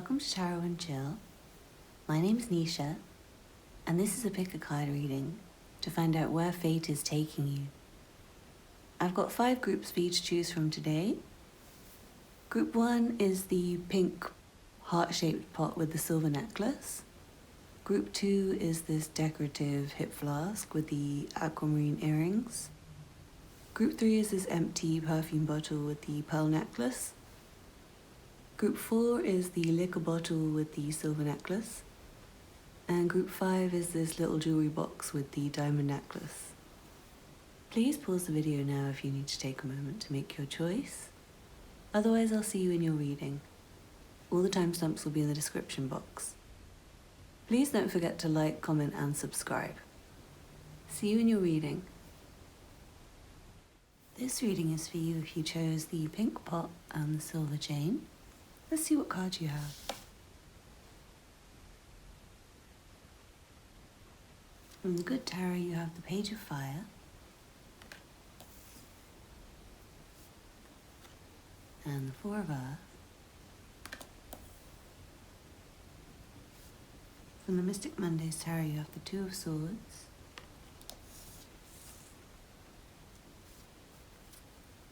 Welcome to Tarot and Chill. My name's Nisha, and this is a pick a card reading to find out where fate is taking you. I've got 5 groups for you to choose from today. Group 1 is the pink heart-shaped pot with the silver necklace. Group 2 is this decorative hip flask with the aquamarine earrings. Group 3 is this empty perfume bottle with the pearl necklace. Group 4 is the liquor bottle with the silver necklace. And group 5 is this little jewellery box with the diamond necklace. Please pause the video now if you need to take a moment to make your choice. Otherwise, I'll see you in your reading. All the timestamps will be in the description box. Please don't forget to like, comment and subscribe. See you in your reading. This reading is for you if you chose the pink pot and the silver chain. Let's see what cards you have. From the Good Tarot, you have the Page of Fire, and the Four of Earth. From the Mystic Mondays Tarot, you have the Two of Swords,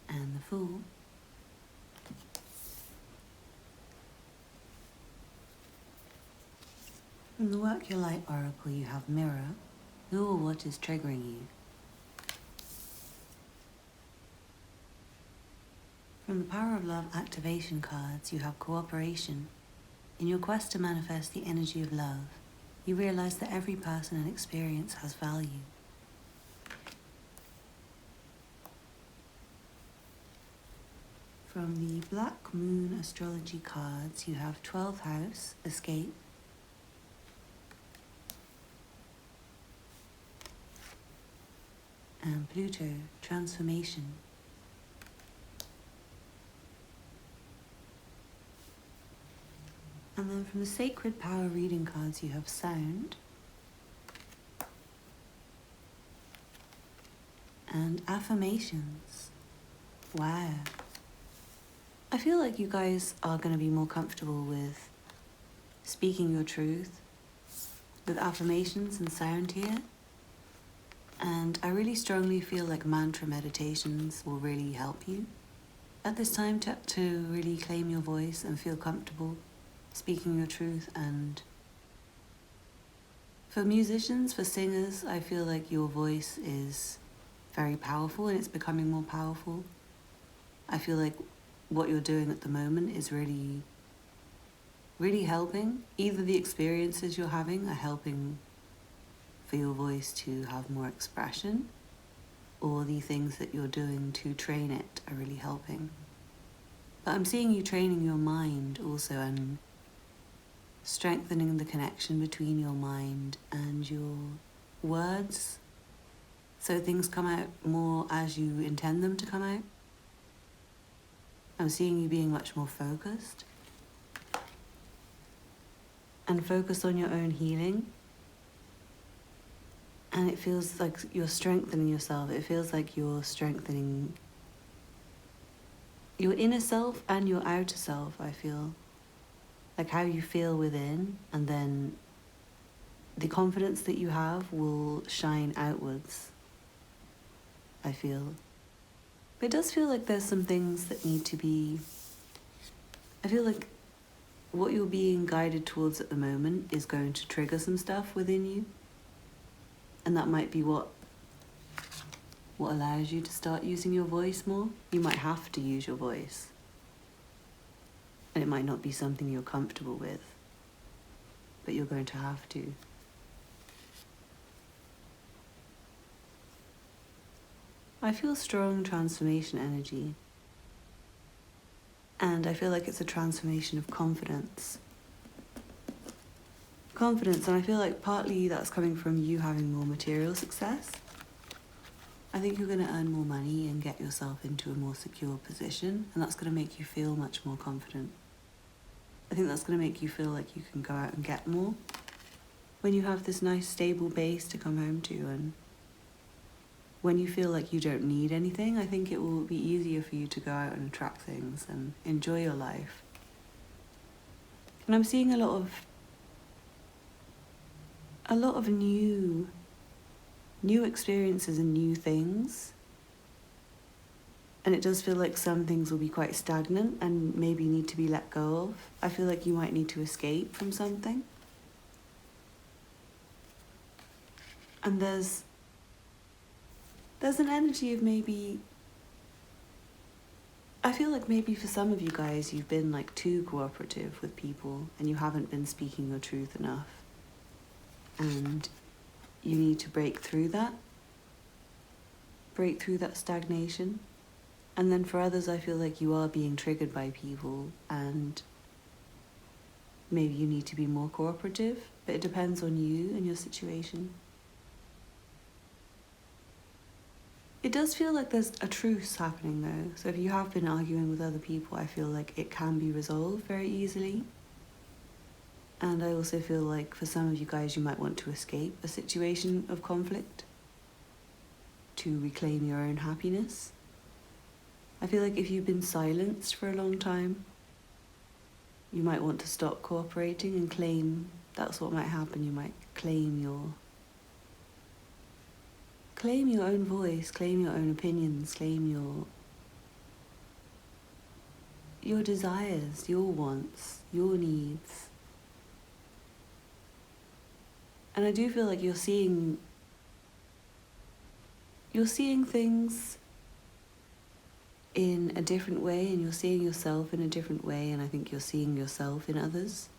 and the Fool. From the Work Your Light Oracle, you have Mirror. Who or what is triggering you? From the Power of Love Activation cards, you have Cooperation. In your quest to manifest the energy of love, you realize that every person and experience has value. From the Black Moon Astrology cards, you have 12th House, Escape, and Pluto, Transformation. And then from the Sacred Power reading cards, you have Sound and Affirmations. Wow. I feel like you guys are going to be more comfortable with speaking your truth with affirmations and sound here. And I really strongly feel like mantra meditations will really help you at this time to really claim your voice and feel comfortable speaking your truth. And for musicians, for singers, I feel like your voice is very powerful and it's becoming more powerful. I feel like what you're doing at the moment is really, really helping. Either the experiences you're having are helping for your voice to have more expression, or the things that you're doing to train it are really helping. But I'm seeing you training your mind also and strengthening the connection between your mind and your words, so things come out more as you intend them to come out. I'm seeing you being much more focused and focused on your own healing. And it feels like you're strengthening yourself. It feels like you're strengthening your inner self and your outer self, I feel. Like how you feel within, and then the confidence that you have will shine outwards, I feel. But it does feel like there's some things that need to be... I feel like what you're being guided towards at the moment is going to trigger some stuff within you. And that might be what allows you to start using your voice more. You might have to use your voice. And it might not be something you're comfortable with, but you're going to have to. I feel strong transformation energy. And I feel like it's a transformation of confidence. And I feel like partly that's coming from you having more material success. I think you're going to earn more money and get yourself into a more secure position, and that's going to make you feel much more confident. I think that's going to make you feel like you can go out and get more when you have this nice stable base to come home to, and when you feel like you don't need anything, I think it will be easier for you to go out and attract things and enjoy your life. And I'm seeing a lot of new experiences and new things. And it does feel like some things will be quite stagnant and maybe need to be let go of. I feel like you might need to escape from something. And there's an energy of maybe, I feel like maybe for some of you guys you've been like too cooperative with people and you haven't been speaking your truth enough. And you need to break through that stagnation. And then for others, I feel like you are being triggered by people and maybe you need to be more cooperative, but it depends on you and your situation. It does feel like there's a truce happening though. So if you have been arguing with other people, I feel like it can be resolved very easily. And I also feel like for some of you guys, you might want to escape a situation of conflict to reclaim your own happiness. I feel like if you've been silenced for a long time, you might want to stop cooperating and claim, that's what might happen. You might claim your own voice, claim your own opinions, claim your desires, your wants, your needs. And I do feel like you're seeing things in a different way, and you're seeing yourself in a different way, and I think you're seeing yourself in others.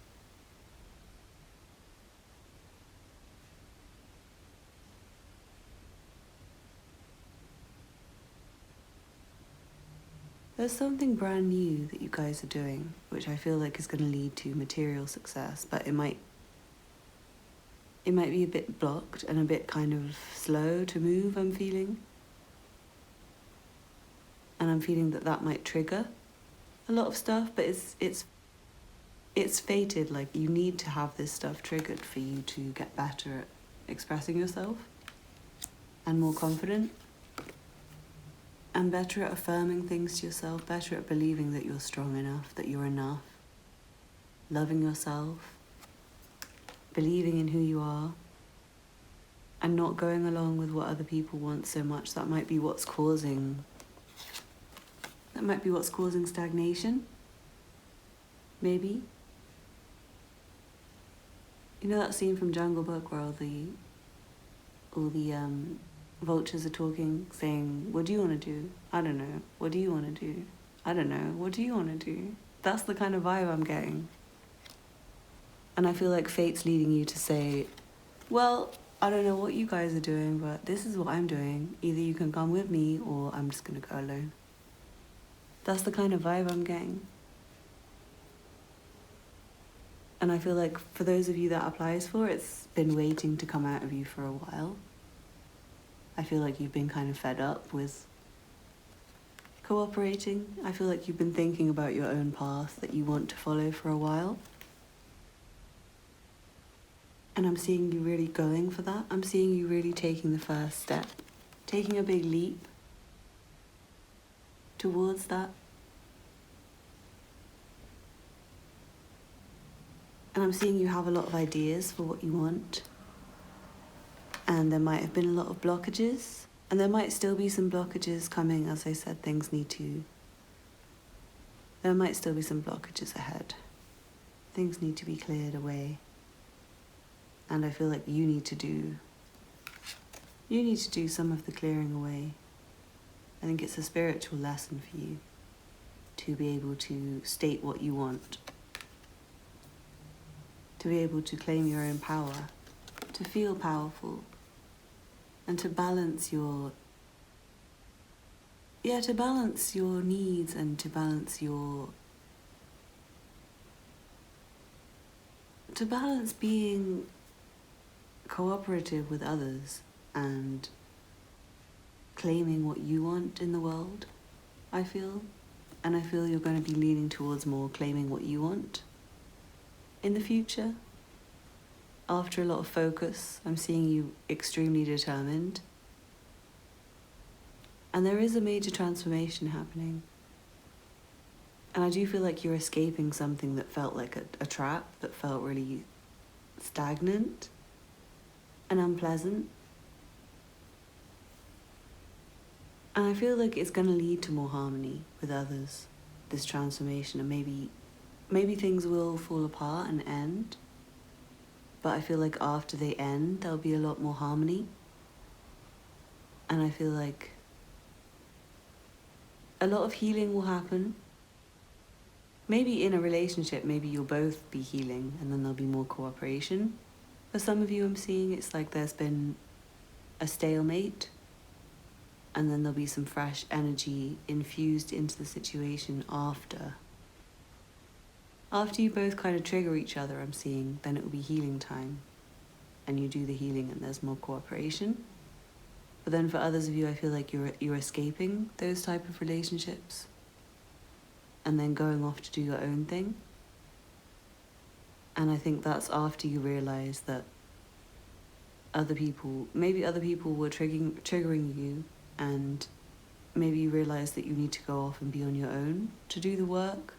There's something brand new that you guys are doing, which I feel like is going to lead to material success, but it might be a bit blocked and a bit kind of slow to move, I'm feeling. And I'm feeling that might trigger a lot of stuff, but it's fated. Like, you need to have this stuff triggered for you to get better at expressing yourself and more confident and better at affirming things to yourself, better at believing that you're strong enough, that you're enough, loving yourself, believing in who you are, and not going along with what other people want so much. That might be what's causing stagnation, maybe. You know that scene from Jungle Book where all the vultures are talking, saying, what do you want to do? I don't know. What do you want to do? I don't know. What do you want to do? That's the kind of vibe I'm getting. And I feel like fate's leading you to say, well, I don't know what you guys are doing, but this is what I'm doing. Either you can come with me or I'm just going to go alone. That's the kind of vibe I'm getting. And I feel like for those of you that applies for, it's been waiting to come out of you for a while. I feel like you've been kind of fed up with cooperating. I feel like you've been thinking about your own path that you want to follow for a while. And I'm seeing you really going for that. I'm seeing you really taking the first step, taking a big leap towards that. And I'm seeing you have a lot of ideas for what you want. And there might have been a lot of blockages. And there might still be some blockages coming. As I said, there might still be some blockages ahead. Things need to be cleared away. And I feel like you need to do some of the clearing away. I think it's a spiritual lesson for you to be able to state what you want, to be able to claim your own power, to feel powerful, and to balance your needs and to balance being cooperative with others and claiming what you want in the world, I feel. And I feel you're going to be leaning towards more claiming what you want in the future. After a lot of focus, I'm seeing you extremely determined. And there is a major transformation happening. And I do feel like you're escaping something that felt like a trap, that felt really stagnant and unpleasant. And I feel like it's going to lead to more harmony with others, this transformation, and maybe things will fall apart and end. But I feel like after they end, there'll be a lot more harmony. And I feel like a lot of healing will happen. Maybe in a relationship, maybe you'll both be healing and then there'll be more cooperation. For some of you I'm seeing, it's like there's been a stalemate and then there'll be some fresh energy infused into the situation after. After you both kind of trigger each other, I'm seeing, then it will be healing time. And you do the healing and there's more cooperation. But then for others of you, I feel like you're escaping those type of relationships and then going off to do your own thing. And I think that's after you realize that maybe other people were triggering you, and maybe you realize that you need to go off and be on your own to do the work,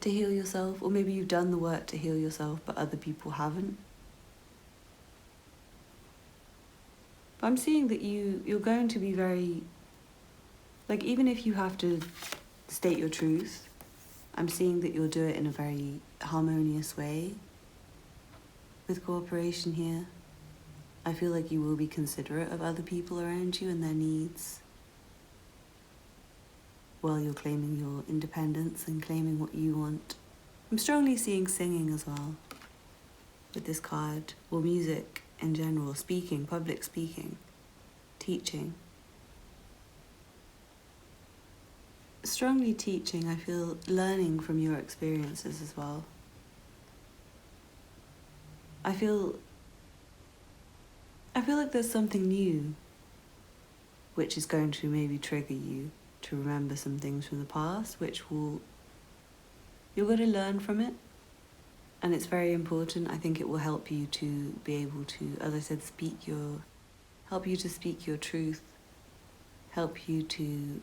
to heal yourself. Or maybe you've done the work to heal yourself, but other people haven't. But I'm seeing that you're going to be very, like, even if you have to state your truth, I'm seeing that you'll do it in a very harmonious way with cooperation here. I feel like you will be considerate of other people around you and their needs while you're claiming your independence and claiming what you want. I'm strongly seeing singing as well with this card, or music in general, speaking, public speaking, teaching. Strongly teaching, I feel, learning from your experiences as well. I feel like there's something new which is going to maybe trigger you to remember some things from the past, you're going to learn from it. And it's very important. I think it will help you to be able to, as I said, help you to speak your truth, help you to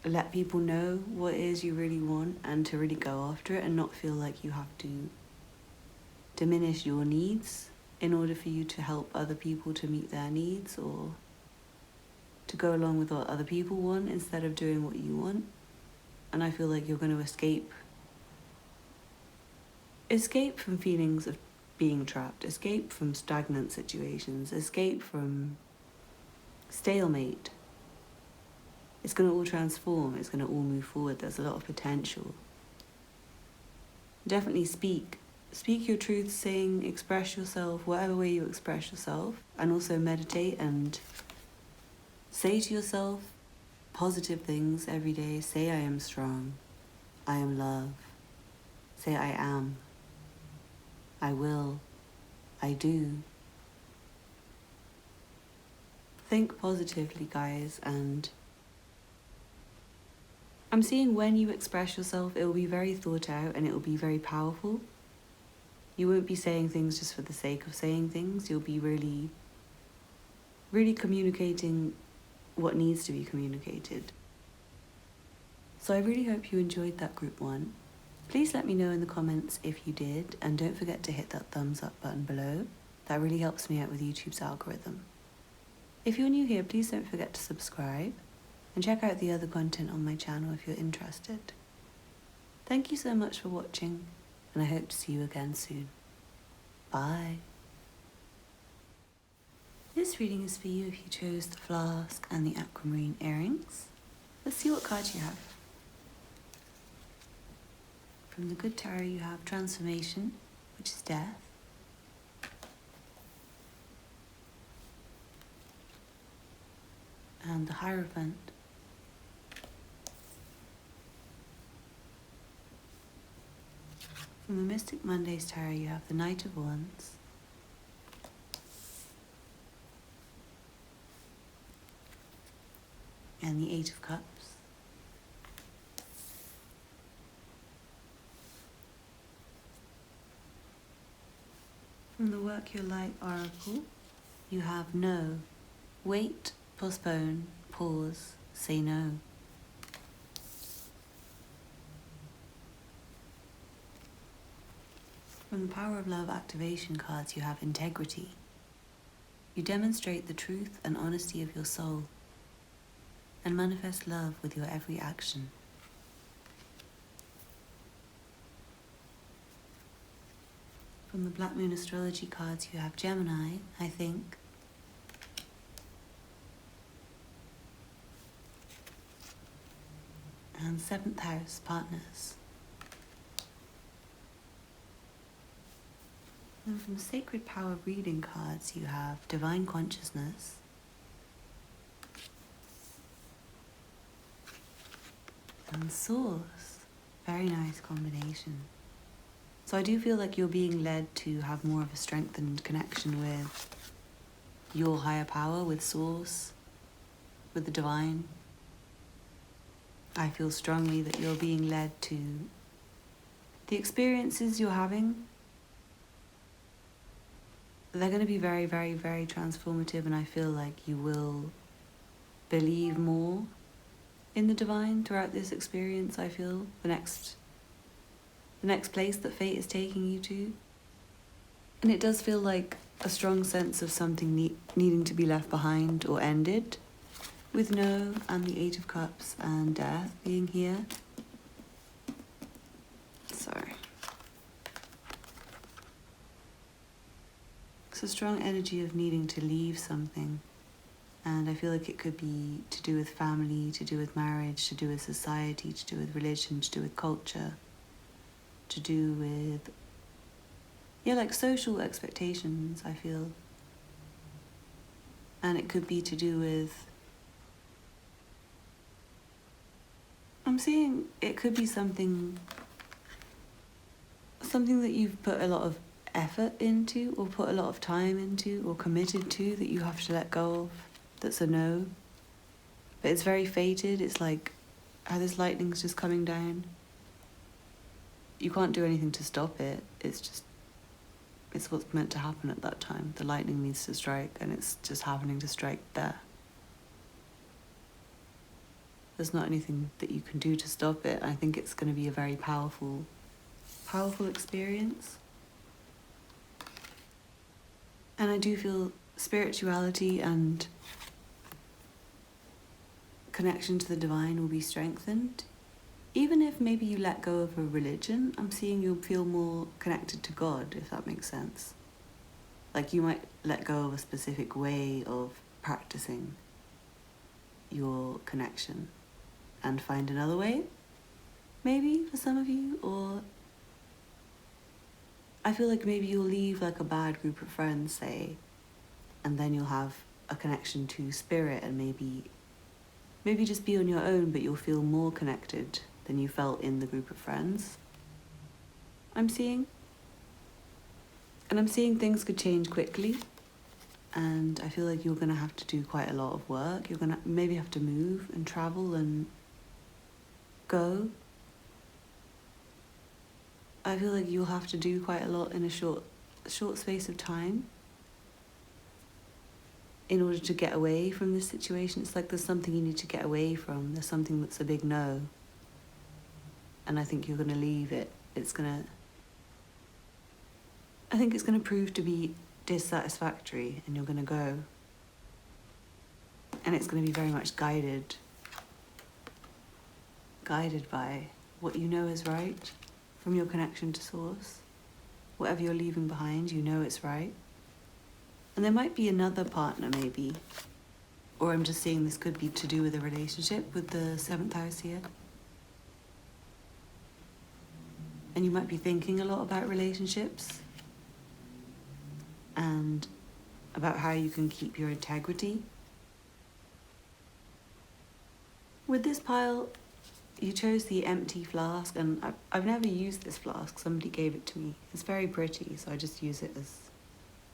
let people know what it is you really want and to really go after it and not feel like you have to diminish your needs in order for you to help other people to meet their needs, or to go along with what other people want instead of doing what you want. And I feel like you're going to escape from feelings of being trapped, escape from stagnant situations, escape from stalemate. It's going to all transform, it's going to all move forward. There's a lot of potential. Definitely speak your truth, sing, express yourself, whatever way you express yourself, and also meditate and say to yourself positive things every day. Say, I am strong, I am love. Say, I am, I will, I do. Think positively, guys, and I'm seeing when you express yourself, it will be very thought out and it will be very powerful. You won't be saying things just for the sake of saying things. You'll be really, really communicating what needs to be communicated. So I really hope you enjoyed that group 1. Please let me know in the comments if you did, and don't forget to hit that thumbs up button below. That really helps me out with YouTube's algorithm. If you're new here, please don't forget to subscribe and check out the other content on my channel if you're interested. Thank you so much for watching, and I hope to see you again soon. Bye. This reading is for you if you chose the Flask and the aquamarine earrings. Let's see what cards you have. From the Good Tarot you have Transformation, which is death. And the Hierophant. From the Mystic Mondays Tarot you have the Knight of Wands. And the Eight of Cups. From the Work Your Light Oracle, you have No, Wait, Postpone, Pause, Say No. From the Power of Love activation cards, you have integrity. You demonstrate the truth and honesty of your soul and manifest love with your every action. From the Black Moon astrology cards, you have Gemini, I think. And 7th house, partners. And from Sacred Power reading cards, you have Divine Consciousness. And Source. Very nice combination. So I do feel like you're being led to have more of a strengthened connection with your higher power, with Source, with the Divine. I feel strongly that you're being led to the experiences you're having. They're going to be very, very, very transformative, and I feel like you will believe more in the Divine throughout this experience. I feel the next place that fate is taking you to. And it does feel like a strong sense of something needing to be left behind or ended, with No and the 8 of Cups and Death being here. Sorry. It's a strong energy of needing to leave something. And I feel like it could be to do with family, to do with marriage, to do with society, to do with religion, to do with culture, to do with, like social expectations, I feel. And it could be to do with, I'm seeing it could be something that you've put a lot of effort into, or put a lot of time into, or committed to, that you have to let go of, that's a no. But it's very fated. It's like how this lightning's just coming down. You can't do anything to stop it. It's what's meant to happen at that time. The lightning needs to strike, and it's just happening to strike there. There's not anything that you can do to stop it. I think it's going to be a very powerful experience. And I do feel spirituality and connection to the Divine will be strengthened. Even if maybe you let go of a religion, I'm seeing you'll feel more connected to God, if that makes sense. Like you might let go of a specific way of practicing your connection and find another way, maybe, for some of you. Or I feel like maybe you'll leave like a bad group of friends, say, and then you'll have a connection to spirit, and maybe just be on your own, but you'll feel more connected than you felt in the group of friends. I'm seeing. And I'm seeing things could change quickly, and I feel like you're going to have to do quite a lot of work. You're going to maybe have to move and travel and go. I feel like you'll have to do quite a lot in a short space of time in order to get away from this situation. It's like there's something you need to get away from. There's something that's a big no. And I think you're going to leave it. I think it's going to prove to be dissatisfactory, and you're going to go. And it's going to be very much guided by what you know is right from your connection to Source. Whatever you're leaving behind, you know it's right. And there might be another partner, maybe. Or I'm just seeing this could be to do with a relationship with the 7th house here. And you might be thinking a lot about relationships and about how you can keep your integrity. With this pile, you chose the empty flask, and I've never used this flask. Somebody gave it to me. It's very pretty, so I just use it as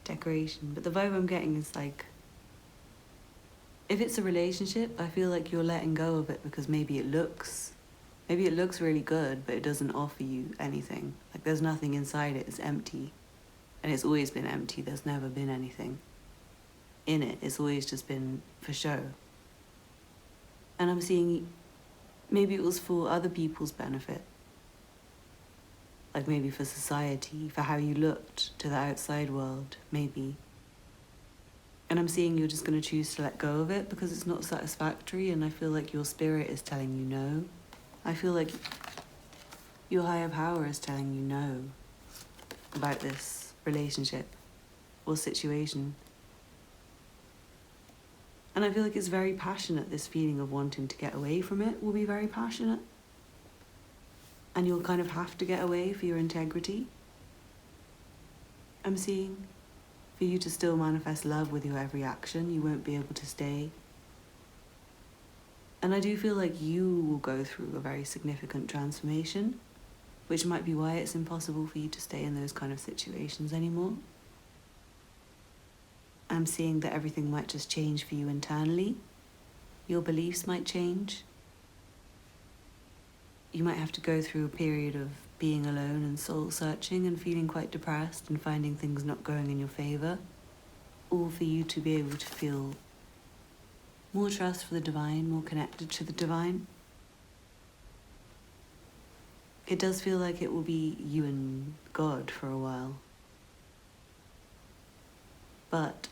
decoration. But the vibe I'm getting is like, if it's a relationship, I feel like you're letting go of it because maybe it looks really good, but it doesn't offer you anything. Like there's nothing inside it. It's empty. And it's always been empty. There's never been anything in it. It's always just been for show. And I'm seeing maybe it was for other people's benefit. like maybe for society, for how you looked to the outside world, maybe. And I'm seeing you're just going to choose to let go of it because it's not satisfactory, and I feel like your spirit is telling you no. I feel like your higher power is telling you no about this relationship or situation. And I feel like it's very passionate, this feeling of wanting to get away from it will be very passionate. And you'll kind of have to get away for your integrity. I'm seeing. For you to still manifest love with your every action, you won't be able to stay. And I do feel like you will go through a very significant transformation, which might be why it's impossible for you to stay in those kind of situations anymore. I'm seeing that everything might just change for you internally. Your beliefs might change. You might have to go through a period of being alone and soul searching and feeling quite depressed and finding things not going in your favor, all for you to be able to feel more trust for the divine, more connected to the divine. It does feel like it will be you and God for a while. But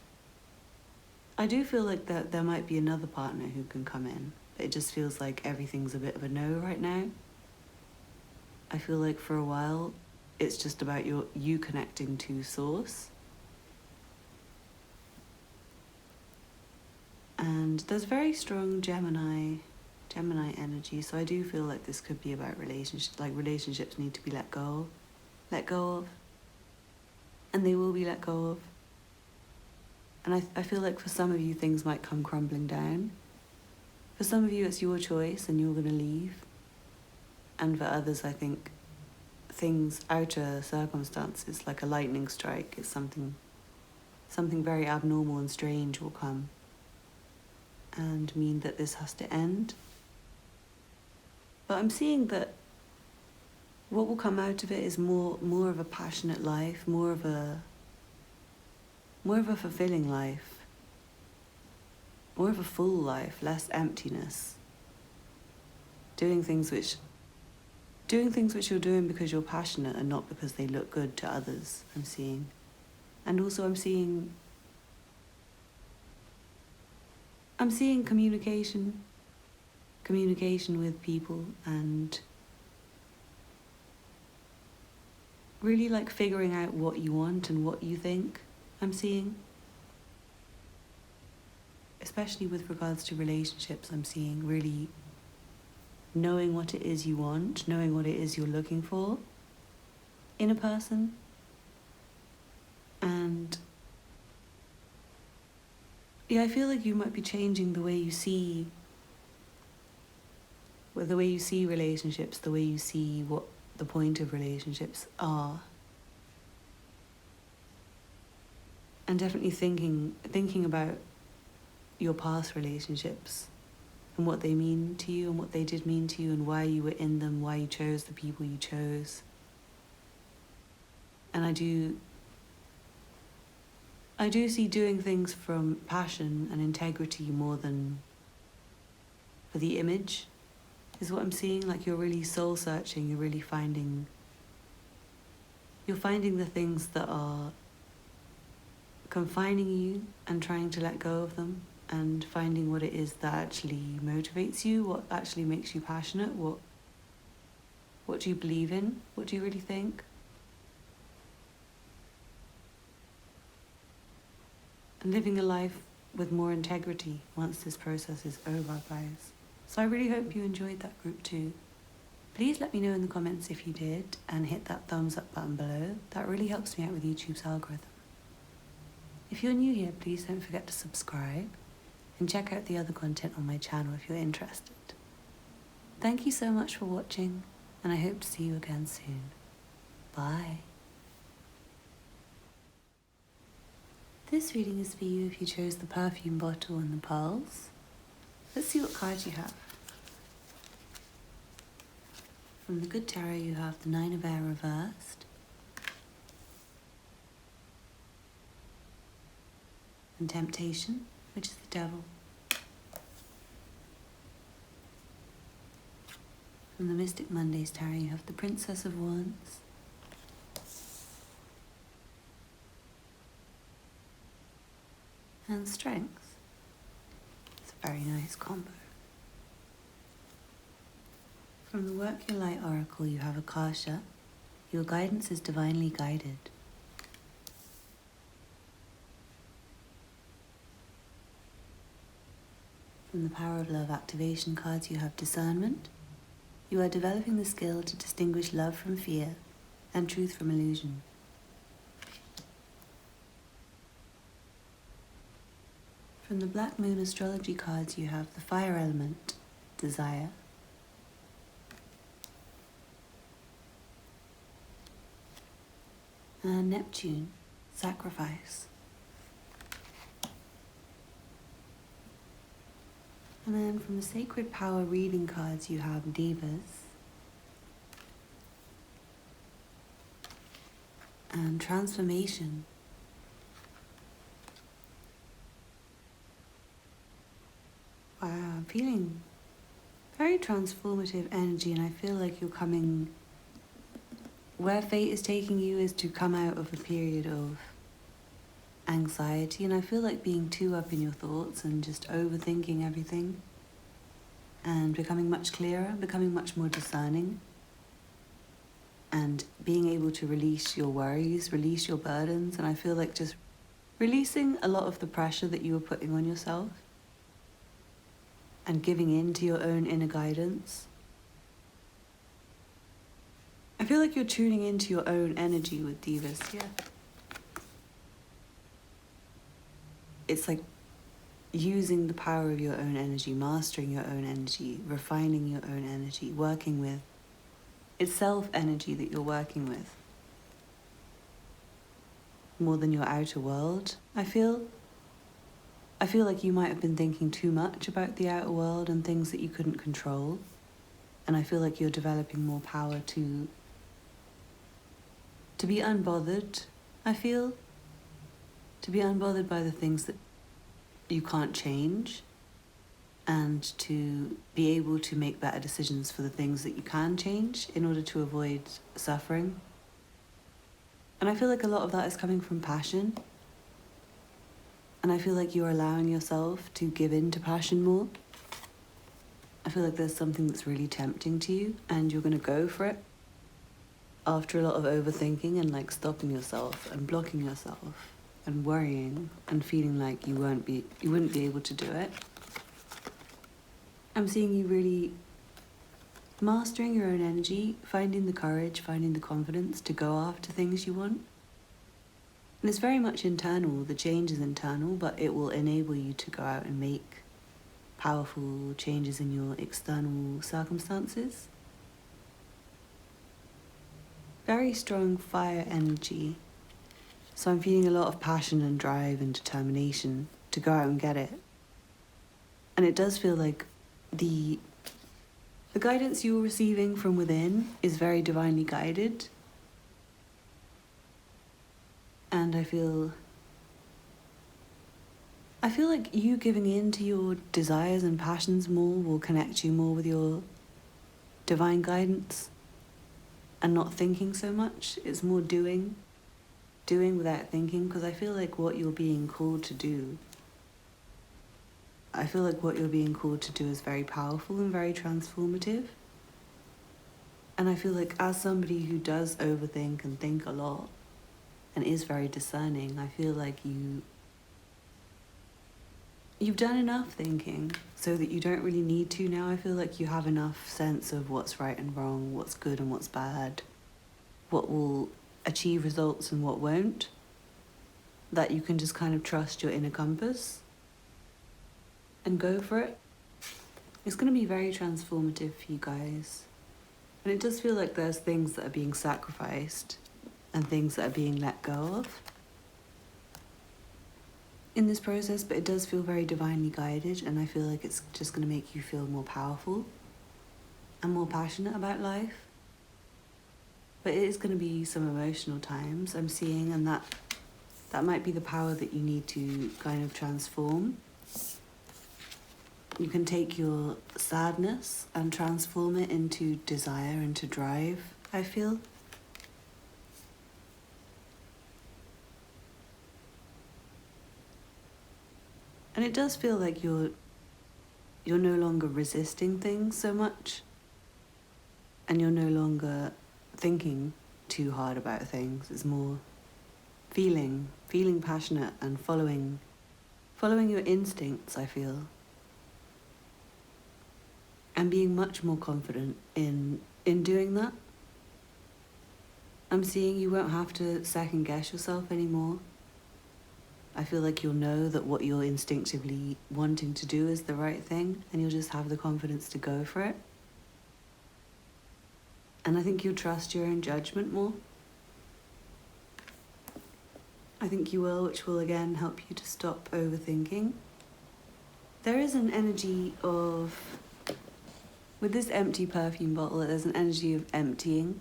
I do feel like that there might be another partner who can come in. It just feels like everything's a bit of a no right now. I feel like for a while, it's just about you connecting to Source. And there's very strong Gemini energy, so I do feel like this could be about relationships. Like relationships need to be let go of, and they will be let go of. And I feel like for some of you, things might come crumbling down. For some of you, it's your choice and you're going to leave. And for others, I think things, outer circumstances, like a lightning strike, is something very abnormal and strange will come and mean that this has to end. But I'm seeing that what will come out of it is more of a passionate life, more of a fulfilling life, more of a full life, less emptiness. Doing things which you're doing because you're passionate and not because they look good to others, I'm seeing. And also I'm seeing communication with people, and really like figuring out what you want and what you think, I'm seeing. Especially with regards to relationships, I'm seeing really knowing what it is you want, knowing what it is you're looking for in a person. And yeah, I feel like you might be changing the way you see relationships, the way you see what the point of relationships are. And definitely thinking about your past relationships and what they mean to you and what they did mean to you and why you were in them, why you chose the people you chose. And I do see doing things from passion and integrity more than for the image, is what I'm seeing. Like you're really soul searching, you're really finding the things that are confining you and trying to let go of them, and finding what it is that actually motivates you, what actually makes you passionate, what do you believe in, what do you really think. And living a life with more integrity once this process is over, guys. So I really hope you enjoyed that group too. Please let me know in the comments if you did, and hit that thumbs up button below. That really helps me out with YouTube's algorithm. If you're new here, please don't forget to subscribe and check out the other content on my channel if you're interested. Thank you so much for watching, and I hope to see you again soon. Bye. This reading is for you if you chose the perfume bottle and the pearls. Let's see what cards you have. From the Good Tarot, you have the Nine of Air reversed, and Temptation, which is the Devil. From the Mystic Mondays Tarot, you have the Princess of Wands, and strength. It's a very nice combo. From the Work Your Light Oracle, you have Akasha. Your guidance is divinely guided. From the Power of Love activation cards, you have Discernment. You are developing the skill to distinguish love from fear and truth from illusion. From the Black Moon astrology cards, you have the Fire element, Desire. And Neptune, Sacrifice. And then from the Sacred Power reading cards, you have Divas and Transformation. Wow, I'm feeling very transformative energy, and I feel like you're coming... Where fate is taking you is to come out of a period of anxiety, and I feel like being too up in your thoughts and just overthinking everything and becoming much clearer, becoming much more discerning, and being able to release your worries, release your burdens. And I feel like just releasing a lot of the pressure that you were putting on yourself and giving in to your own inner guidance. I feel like you're tuning into your own energy with Divas here. It's like using the power of your own energy, mastering your own energy, refining your own energy, working with... It's self-energy that you're working with, more than your outer world. I feel like you might have been thinking too much about the outer world and things that you couldn't control. And I feel like you're developing more power to be unbothered, I feel. To be unbothered by the things that you can't change, and to be able to make better decisions for the things that you can change in order to avoid suffering. And I feel like a lot of that is coming from passion. And I feel like you're allowing yourself to give in to passion more. I feel like there's something that's really tempting to you, and you're going to go for it after a lot of overthinking and like stopping yourself and blocking yourself and worrying and feeling like you wouldn't be able to do it. I'm seeing you really mastering your own energy, finding the courage, finding the confidence to go after things you want. And it's very much internal, the change is internal, but it will enable you to go out and make powerful changes in your external circumstances. Very strong fire energy. So I'm feeling a lot of passion and drive and determination to go out and get it. And it does feel like the guidance you're receiving from within is very divinely guided. And I feel like you giving in to your desires and passions more will connect you more with your divine guidance, and not thinking so much. It's more doing without thinking, because I feel like what you're being called to do, is very powerful and very transformative. And I feel like as somebody who does overthink and think a lot and is very discerning, I feel like you've done enough thinking so that you don't really need to now. I feel like you have enough sense of what's right and wrong, what's good and what's bad, what will achieve results and what won't, that you can just kind of trust your inner compass and go for it. It's going to be very transformative for you guys. And it does feel like there's things that are being sacrificed and things that are being let go of in this process, but it does feel very divinely guided, and I feel like it's just going to make you feel more powerful and more passionate about life. But it is going to be some emotional times I'm seeing, and that might be the power that you need to kind of transform. You can take your sadness and transform it into desire, into drive, I feel. And it does feel like you're no longer resisting things so much, and you're no longer thinking too hard about things. It's more feeling passionate and following your instincts, I feel, and being much more confident in doing that. I'm seeing you won't have to second guess yourself anymore. I feel like you'll know that what you're instinctively wanting to do is the right thing, and you'll just have the confidence to go for it. And I think you'll trust your own judgment more. I think you will, which will again help you to stop overthinking. There is an energy of, with this empty perfume bottle, there's an energy of emptying.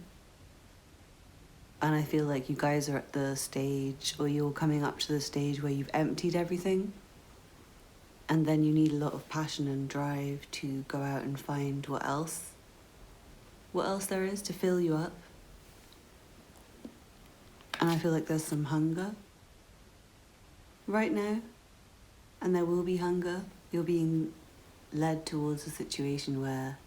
And I feel like you guys are at the stage, or you're coming up to the stage where you've emptied everything. And then you need a lot of passion and drive to go out and find what else there is to fill you up. And I feel like there's some hunger right now. And there will be hunger. You're being led towards a situation where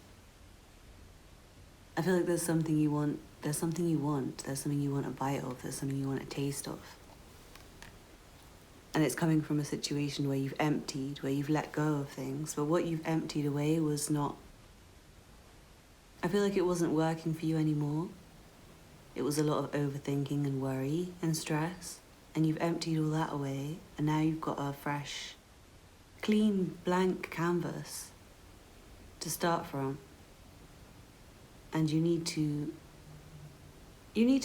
I feel like there's something you want. There's something you want a bite of, there's something you want a taste of. And it's coming from a situation where you've emptied, where you've let go of things, but what you've emptied away was not, I feel like it wasn't working for you anymore. It was a lot of overthinking and worry and stress, and you've emptied all that away, and now you've got a fresh, clean, blank canvas to start from. And you need to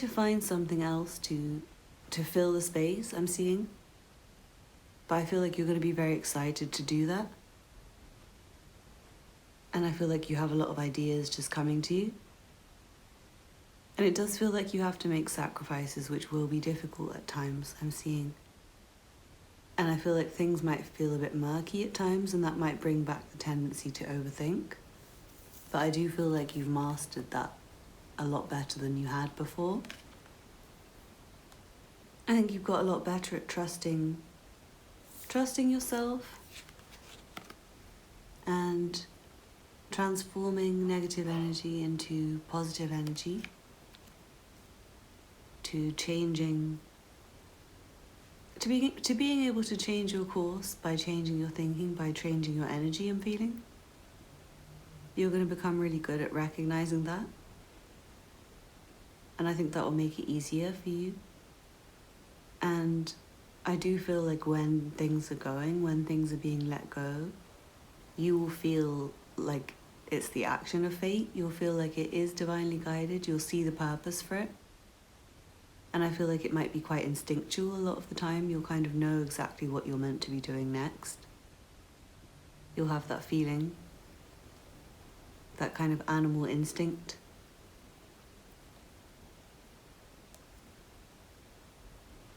find something else to fill the space I'm seeing. But I feel like you're going to be very excited to do that. And I feel like you have a lot of ideas just coming to you. And it does feel like you have to make sacrifices, which will be difficult at times, I'm seeing. And I feel like things might feel a bit murky at times, and that might bring back the tendency to overthink. But I do feel like you've mastered that a lot better than you had before. I think you've got a lot better at trusting yourself and transforming negative energy into positive energy, to being able to change your course by changing your thinking, by changing your energy and feeling. You're going to become really good at recognizing that. And I think that will make it easier for you. And I do feel like when things are being let go, you will feel like it's the action of fate. You'll feel like it is divinely guided. You'll see the purpose for it. And I feel like it might be quite instinctual a lot of the time. You'll kind of know exactly what you're meant to be doing next. You'll have that feeling, that kind of animal instinct.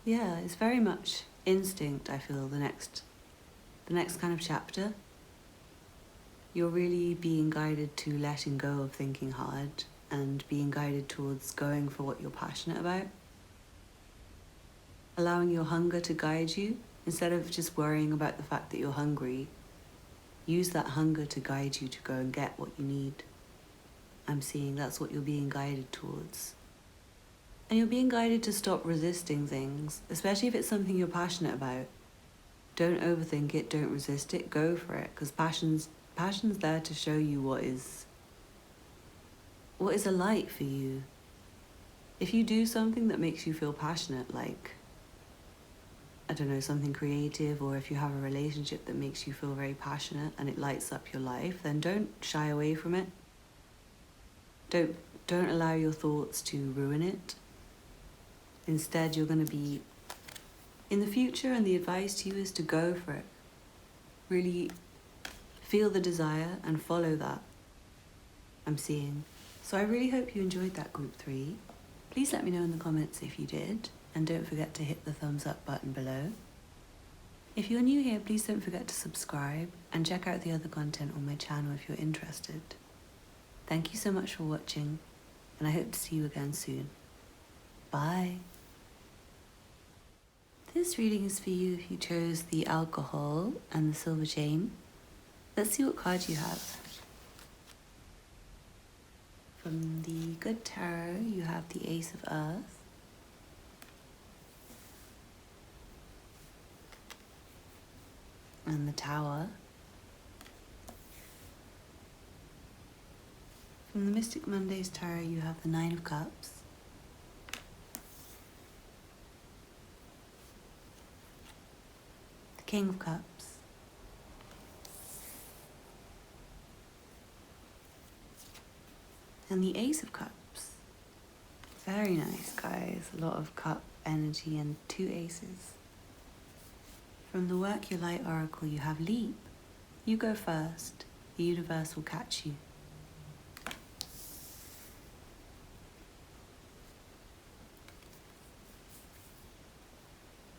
Yeah, it's very much instinct, I feel, the next kind of chapter. You're really being guided to letting go of thinking hard and being guided towards going for what you're passionate about. Allowing your hunger to guide you, instead of just worrying about the fact that you're hungry. Use that hunger to guide you to go and get what you need. I'm seeing that's what you're being guided towards. And you're being guided to stop resisting things, especially if it's something you're passionate about. Don't overthink it, don't resist it, go for it, because passion's there to show you what is a light for you. If you do something that makes you feel passionate, like, I don't know, something creative, or if you have a relationship that makes you feel very passionate and it lights up your life, then don't shy away from it. Don't allow your thoughts to ruin it. Instead, you're going to be, in the future, and the advice to you is to go for it. Really feel the desire and follow that, I'm seeing. So I really hope you enjoyed that group 3. Please let me know in the comments if you did, and don't forget to hit the thumbs up button below. If you're new here, please don't forget to subscribe and check out the other content on my channel if you're interested. Thank you so much for watching, and I hope to see you again soon. Bye. This reading is for you if you chose the alcohol and the silver chain. Let's see what cards you have. From the good tarot, you have the Ace of Earth. And the Tower. From the Mystic Mondays tarot, you have the Nine of Cups. The King of Cups. And the Ace of Cups. Very nice, guys. A lot of cup energy and 2 aces. From the Work Your Light Oracle, you have Leap. You go first. The universe will catch you.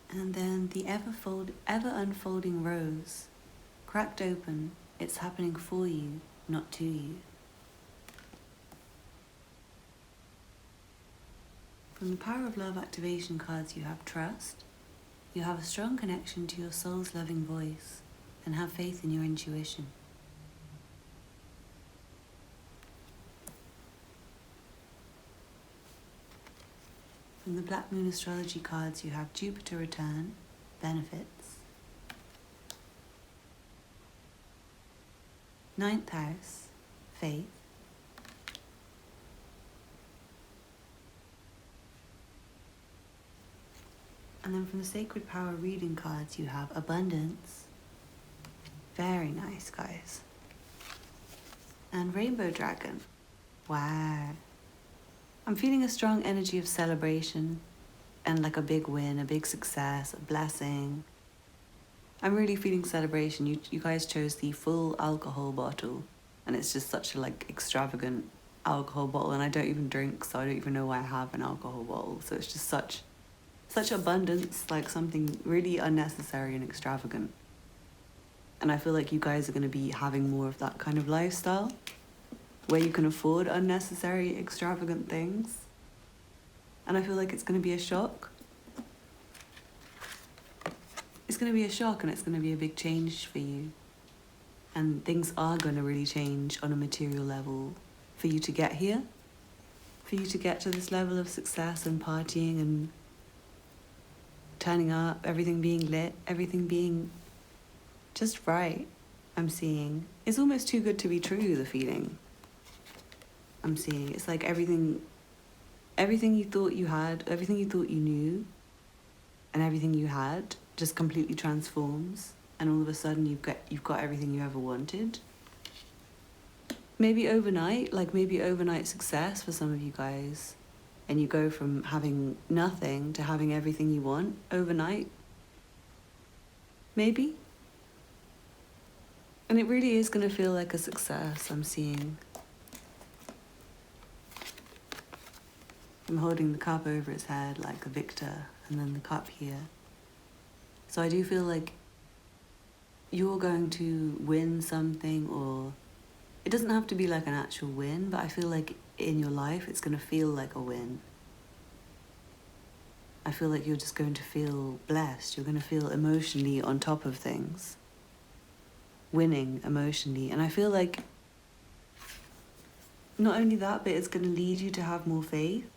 And then the ever unfolding rose. Cracked open. It's happening for you, not to you. From the Power of Love activation cards, you have Trust. You have a strong connection to your soul's loving voice and have faith in your intuition. From the Black Moon astrology cards, you have Jupiter return, benefits. 9th house, faith. And then from the Sacred Power reading cards, you have abundance. Very nice, guys. And Rainbow Dragon. Wow. I'm feeling a strong energy of celebration and like a big win, a big success, a blessing. I'm really feeling celebration. You guys chose the full alcohol bottle, and it's just such a like extravagant alcohol bottle, and I don't even drink, so I don't even know why I have an alcohol bottle. So it's just such abundance, like something really unnecessary and extravagant. And I feel like you guys are going to be having more of that kind of lifestyle where you can afford unnecessary, extravagant things. And I feel like it's going to be a shock. It's going to be a shock, and it's going to be a big change for you. And things are going to really change on a material level for you to get here, for you to get to this level of success and partying and turning up, everything being lit, everything being just right. I'm seeing it's almost too good to be true, the feeling I'm seeing. It's like everything you thought you had, everything you thought you knew, and everything you had just completely transforms, and all of a sudden you've got everything you ever wanted. Maybe overnight, like maybe overnight success for some of you guys. And you go from having nothing to having everything you want overnight. Maybe. And it really is going to feel like a success, I'm seeing. I'm holding the cup over its head like a victor, and then the cup here. So I do feel like you're going to win something, or it doesn't have to be like an actual win, but I feel like in your life it's going to feel like a win. I feel like you're just going to feel blessed. You're going to feel emotionally on top of things. Winning emotionally. And I feel like not only that, but it's going to lead you to have more faith.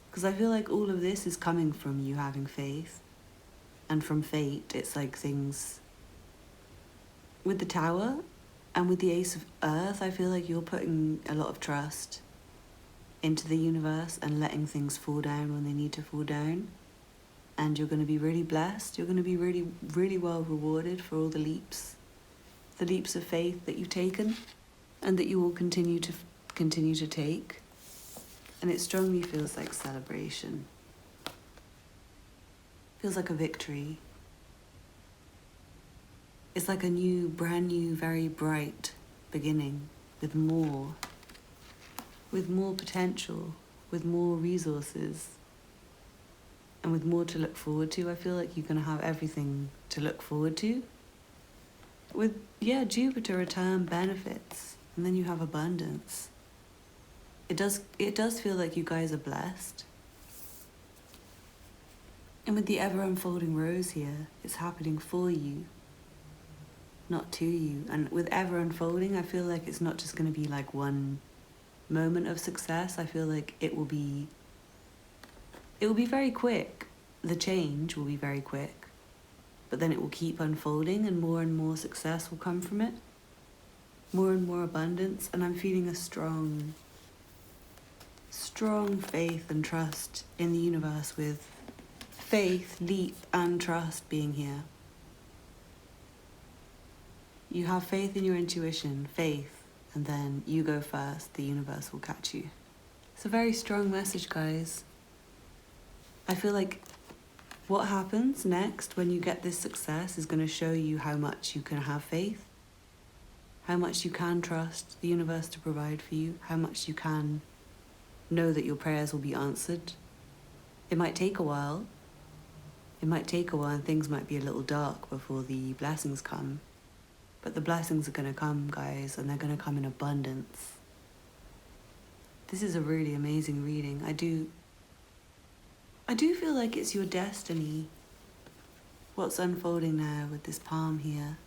Because I feel like all of this is coming from you having faith. And from fate, it's like things... With the Tower and with the Ace of Earth, I feel like you're putting a lot of trust into the universe and letting things fall down when they need to fall down. And you're going to be really blessed. You're going to be really, really well rewarded for all the leaps of faith that you've taken and that you will continue to take. And it strongly feels like celebration. Feels like a victory. It's like a new, brand new, very bright beginning with more potential, with more resources, and with more to look forward to. I feel like you're going to have everything to look forward to. With, Jupiter return benefits, and then you have abundance. It does feel like you guys are blessed. And with the ever unfolding rose here, it's happening for you, not to you. And with ever unfolding, I feel like it's not just going to be like one moment of success. I feel like it will be very quick. The change will be very quick, but then it will keep unfolding and more success will come from it. More and more abundance. And I'm feeling a strong faith and trust in the universe, with faith, leap, and trust being here. You have faith in your intuition, faith, and then you go first, the universe will catch you. It's a very strong message, guys. I feel like what happens next when you get this success is going to show you how much you can have faith, how much you can trust the universe to provide for you, how much you can know that your prayers will be answered. It might take a while. And things might be a little dark before the blessings come. But the blessings are going to come, guys, and they're going to come in abundance. This is a really amazing reading. I do feel like it's your destiny, what's unfolding now with this palm here.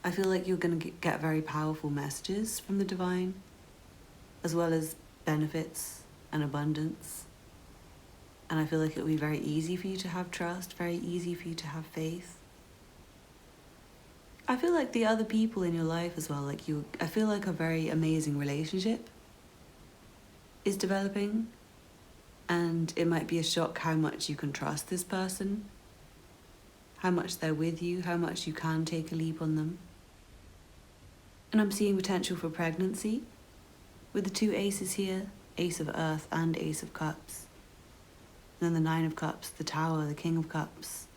I feel like you're going to get very powerful messages from the divine, as well as benefits and abundance. And I feel like it will be very easy for you to have trust, very easy for you to have faith. I feel like the other people in your life as well, I feel like a very amazing relationship is developing. And it might be a shock how much you can trust this person, how much they're with you, how much you can take a leap on them. And I'm seeing potential for pregnancy with the two aces here, Ace of Earth and Ace of Cups. And then the Nine of Cups, the Tower, the King of Cups.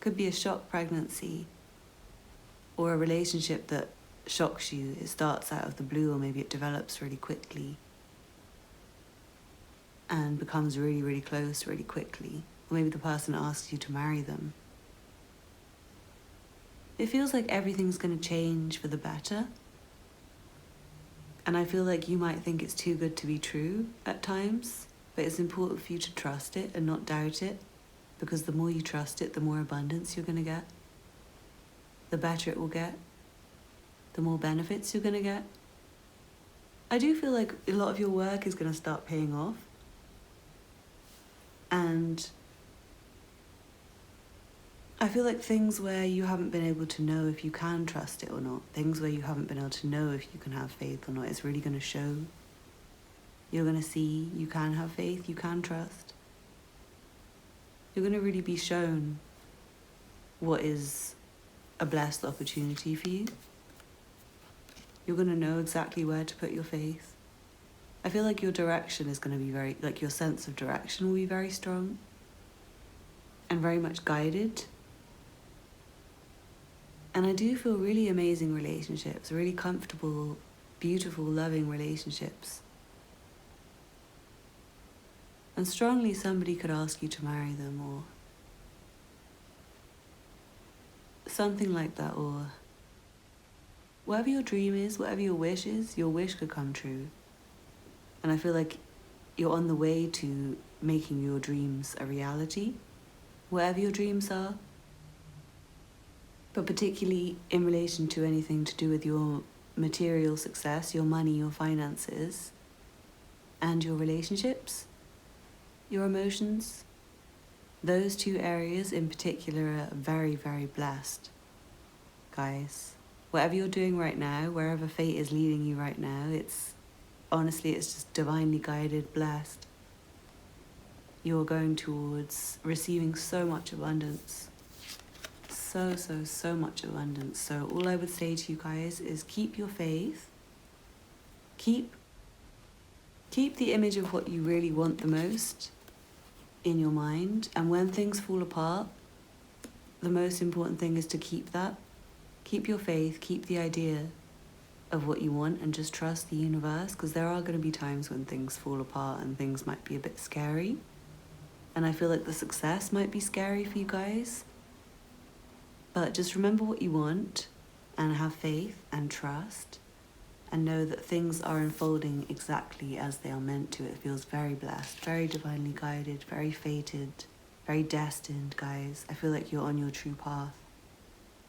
Could be a shock pregnancy or a relationship that shocks you. It starts out of the blue, or maybe it develops really quickly and becomes really, really close really quickly. Or maybe the person asks you to marry them. It feels like everything's going to change for the better. And I feel like you might think it's too good to be true at times, but it's important for you to trust it and not doubt it, because the more you trust it, the more abundance you're going to get, the better it will get, the more benefits you're going to get. I do feel like a lot of your work is going to start paying off. And I feel like things where you haven't been able to know if you can trust it or not, things where you haven't been able to know if you can have faith or not, it's really going to show. You're going to see you can have faith, you can trust. You're going to really be shown what is a blessed opportunity for you. You're going to know exactly where to put your faith. I feel like your direction is going to be your sense of direction will be very strong and very much guided. And I do feel really amazing relationships, really comfortable, beautiful, loving relationships. And strongly somebody could ask you to marry them, or something like that, or whatever your dream is, whatever your wish is, your wish could come true. And I feel like you're on the way to making your dreams a reality, whatever your dreams are. But particularly in relation to anything to do with your material success, your money, your finances, and your relationships, your emotions. Those two areas in particular are very, very blessed, guys. Whatever you're doing right now, wherever fate is leading you right now, it's just divinely guided, blessed. You're going towards receiving so much abundance. So much abundance. So all I would say to you guys is keep your faith. Keep the image of what you really want the most in your mind. And when things fall apart, the most important thing is to keep that. Keep your faith, keep the idea of what you want, and just trust the universe, because there are going to be times when things fall apart and things might be a bit scary. And I feel like the success might be scary for you guys. But just remember what you want and have faith and trust. and know that things are unfolding exactly as they are meant to. It feels very blessed, very divinely guided, very fated, very destined, guys. I feel like you're on your true path.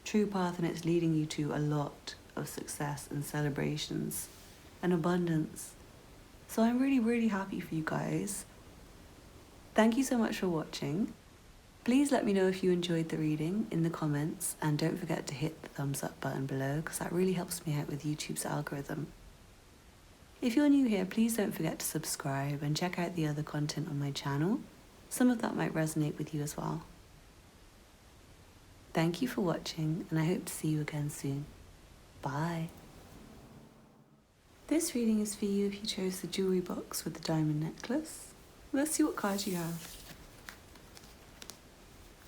True path, and it's leading you to a lot of success and celebrations and abundance. So I'm really, really happy for you guys. Thank you so much for watching. Please let me know if you enjoyed the reading in the comments, and don't forget to hit the thumbs up button below because that really helps me out with YouTube's algorithm. If you're new here, please don't forget to subscribe and check out the other content on my channel. Some of that might resonate with you as well. Thank you for watching, and I hope to see you again soon. Bye. This reading is for you if you chose the jewellery box with the diamond necklace. Let's see what cards you have.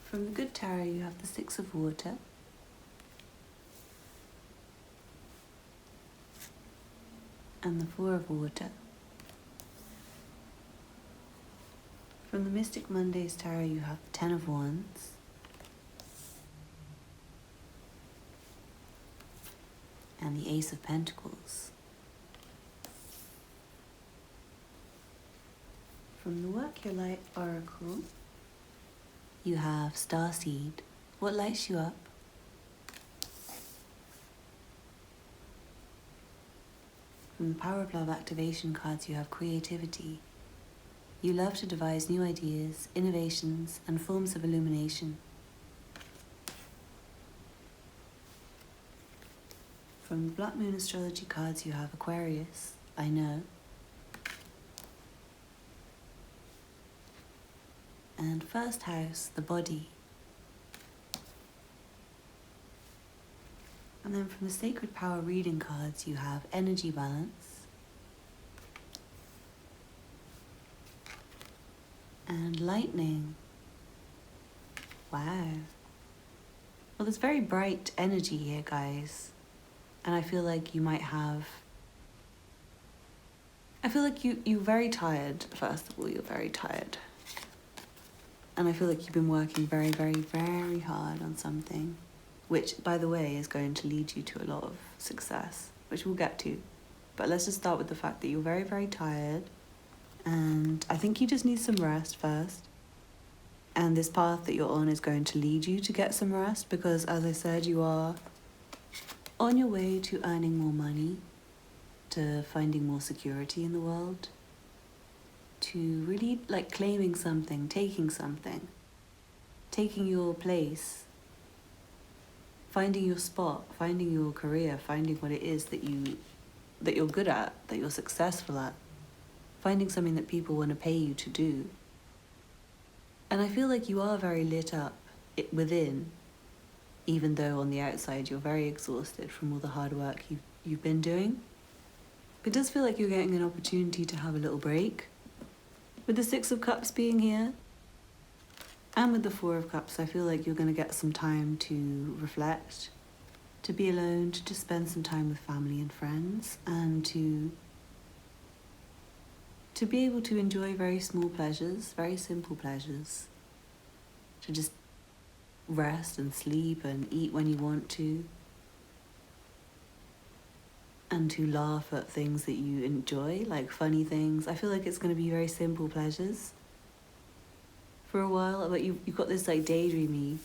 From the Good Tarot, you have the Six of Water, and the Four of Water. From the Mystic Mondays Tarot, you have the Ten of Wands, and the Ace of Pentacles. From the Work Your Light Oracle, you have Starseed. What lights you up? From the Power of Love activation cards, you have Creativity. You love to devise new ideas, innovations, and forms of illumination. From the Black Moon Astrology cards, you have Aquarius. I know. And first house, the body. And then from the Sacred Power reading cards, you have energy balance and lightning. Wow. Well, there's very bright energy here, guys. And I feel like you might have... I feel like you're very tired. First of all, you're very tired. And I feel like you've been working very, very, very hard on something, which, by the way, is going to lead you to a lot of success, which we'll get to. But let's just start with the fact that you're very, very tired, and I think you just need some rest first. And this path that you're on is going to lead you to get some rest because, as I said, you are on your way to earning more money, to finding more security in the world, to really like claiming something, taking your place, finding your spot, finding your career, finding what it is that you're good at, that you're successful at, finding something that people want to pay you to do. And I feel like you are very lit up within, even though on the outside you're very exhausted from all the hard work you've been doing. It does feel like you're getting an opportunity to have a little break. With the Six of Cups being here, and with the Four of Cups, I feel like you're going to get some time to reflect, to be alone, to just spend some time with family and friends, and to be able to enjoy very small pleasures, very simple pleasures, to just rest and sleep and eat when you want to, and to laugh at things that you enjoy, like funny things. I feel like it's going to be very simple pleasures for a while, but you've got this like daydreamy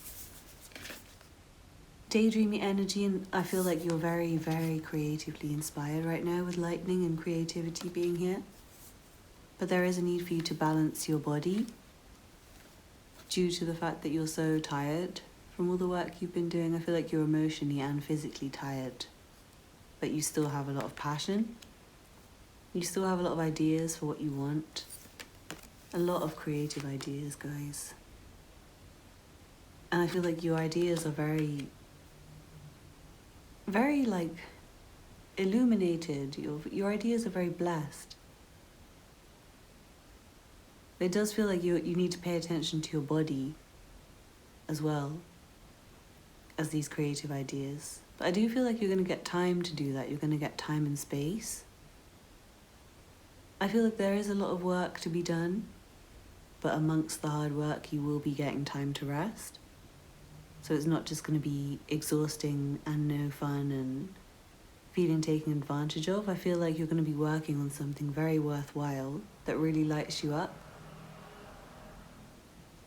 energy, and I feel like you're very, very creatively inspired right now with lightning and creativity being here. But there is a need for you to balance your body due to the fact that you're so tired from all the work you've been doing. I feel like you're emotionally and physically tired, but you still have a lot of passion. You still have a lot of ideas for what you want. A lot of creative ideas, guys. And I feel like your ideas are very, very like illuminated. Your ideas are very blessed. It does feel like you need to pay attention to your body as well as these creative ideas. But I do feel like you're going to get time to do that. You're going to get time and space. I feel like there is a lot of work to be done, but amongst the hard work, you will be getting time to rest. So it's not just going to be exhausting and no fun and feeling taken advantage of. I feel like you're going to be working on something very worthwhile that really lights you up.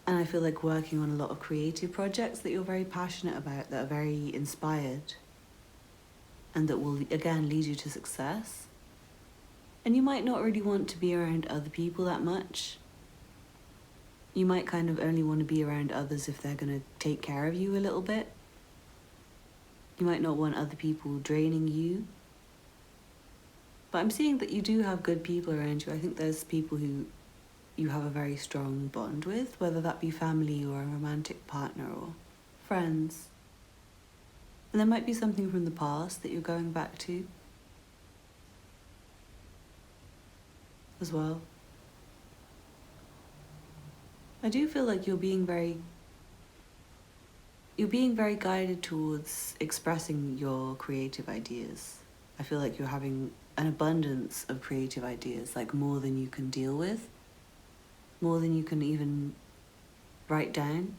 And I feel like working on a lot of creative projects that you're very passionate about, that are very inspired, and that will, again, lead you to success. And you might not really want to be around other people that much. You might kind of only want to be around others if they're going to take care of you a little bit. You might not want other people draining you. But I'm seeing that you do have good people around you. I think there's people who you have a very strong bond with, whether that be family or a romantic partner or friends. And there might be something from the past that you're going back to as well. I do feel like you're being very guided towards expressing your creative ideas. I feel like you're having an abundance of creative ideas, like more than you can deal with, more than you can even write down.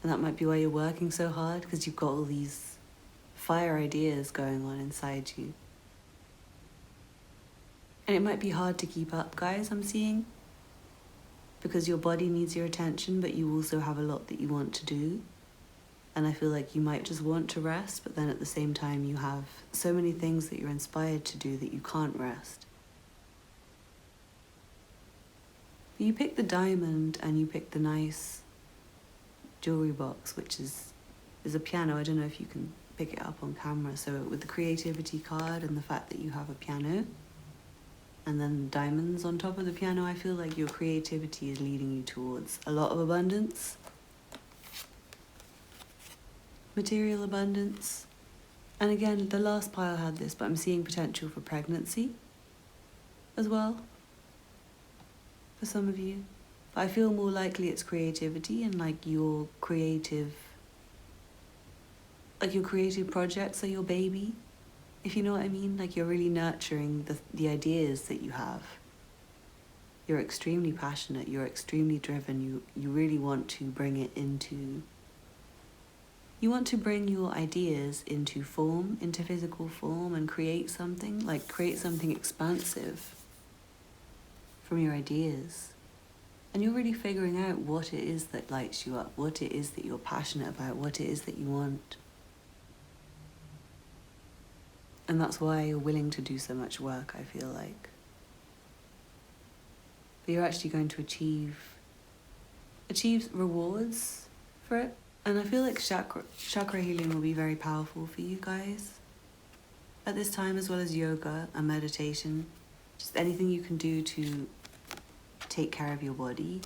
And that might be why you're working so hard, because you've got all these fire ideas going on inside you. And it might be hard to keep up, guys, I'm seeing, because your body needs your attention, but you also have a lot that you want to do. And I feel like you might just want to rest, but then at the same time you have so many things that you're inspired to do that you can't rest. But you pick the diamond and you pick the nice jewellery box, which is a piano. I don't know if you can pick it up on camera. So with the creativity card and the fact that you have a piano, and then diamonds on top of the piano, I feel like your creativity is leading you towards a lot of abundance. Material abundance. And again, the last pile had this, but I'm seeing potential for pregnancy as well for some of you. But I feel more likely it's creativity and like your creative projects are your baby. If you know what I mean, like you're really nurturing the ideas that you have. You're extremely passionate, you're extremely driven, you really want to bring it into... You want to bring your ideas into form, into physical form, and create something expansive from your ideas. And you're really figuring out what it is that lights you up, what it is that you're passionate about, what it is that you want. And that's why you're willing to do so much work, I feel like. But you're actually going to achieve rewards for it. And I feel like chakra healing will be very powerful for you guys at this time, as well as yoga and meditation. Just anything you can do to take care of your body.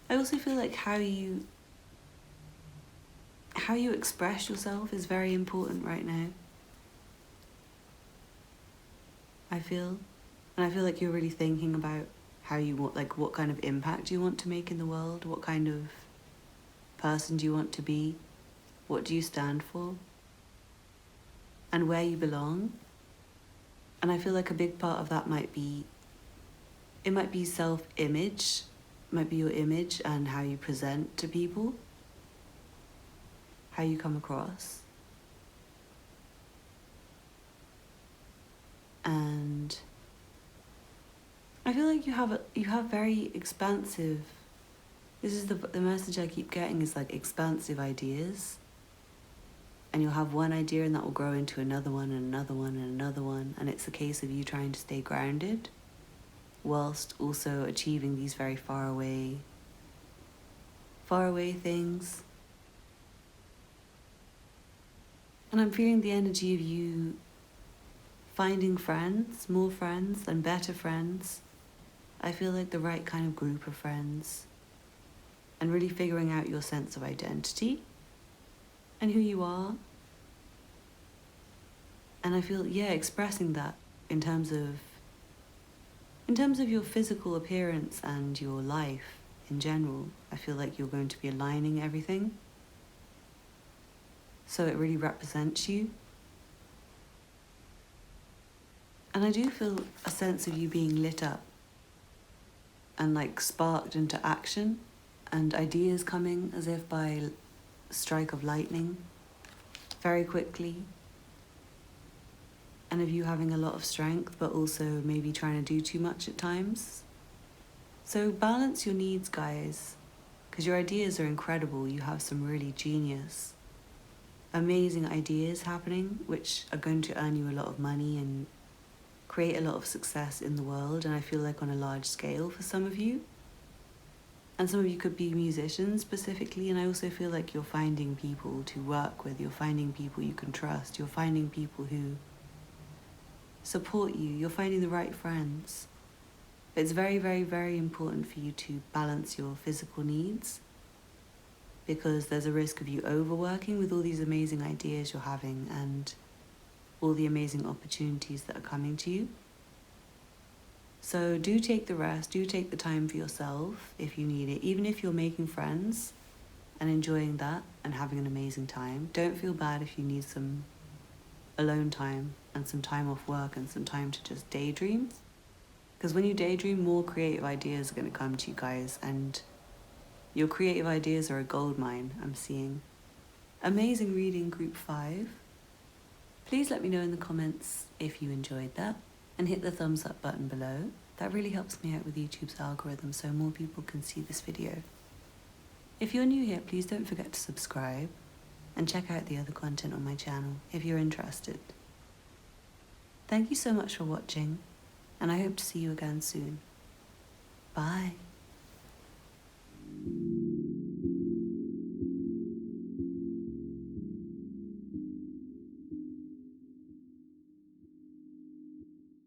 I also feel like how you express yourself is very important right now. I feel like you're really thinking about how you want, like what kind of impact you want to make in the world, what kind of person do you want to be, what do you stand for, and where you belong. And I feel like a big part of that might be self-image, might be your image and how you present to people, how you come across. And I feel like you have very expansive, this is the message I keep getting, is like expansive ideas. And you'll have one idea and that will grow into another one and another one and another one. And it's a case of you trying to stay grounded whilst also achieving these very far away things. And I'm feeling the energy of you finding friends, more friends and better friends. I feel like the right kind of group of friends. And really figuring out your sense of identity and who you are. And I feel, expressing that in terms of your physical appearance and your life in general. I feel like you're going to be aligning everything so it really represents you. And I do feel a sense of you being lit up and like sparked into action, and ideas coming as if by strike of lightning. very quickly, and of you having a lot of strength, but also maybe trying to do too much at times. So balance your needs, guys, because your ideas are incredible. You have some really genius, amazing ideas happening, which are going to earn you a lot of money and create a lot of success in the world, and I feel like on a large scale for some of you. And some of you could be musicians specifically, and I also feel like you're finding people to work with, you're finding people you can trust, you're finding people who support you, you're finding the right friends. But it's very, very, very important for you to balance your physical needs, because there's a risk of you overworking with all these amazing ideas you're having and all the amazing opportunities that are coming to you. So do take the rest, do take the time for yourself if you need it, even if you're making friends and enjoying that and having an amazing time. Don't feel bad if you need some alone time and some time off work and some time to just daydream. Because when you daydream, more creative ideas are going to come to you guys, and your creative ideas are a gold mine, I'm seeing. Amazing reading, group 5. Please let me know in the comments if you enjoyed that, and hit the thumbs up button below. That really helps me out with YouTube's algorithm so more people can see this video. If you're new here, please don't forget to subscribe and check out the other content on my channel if you're interested. Thank you so much for watching, and I hope to see you again soon. Bye.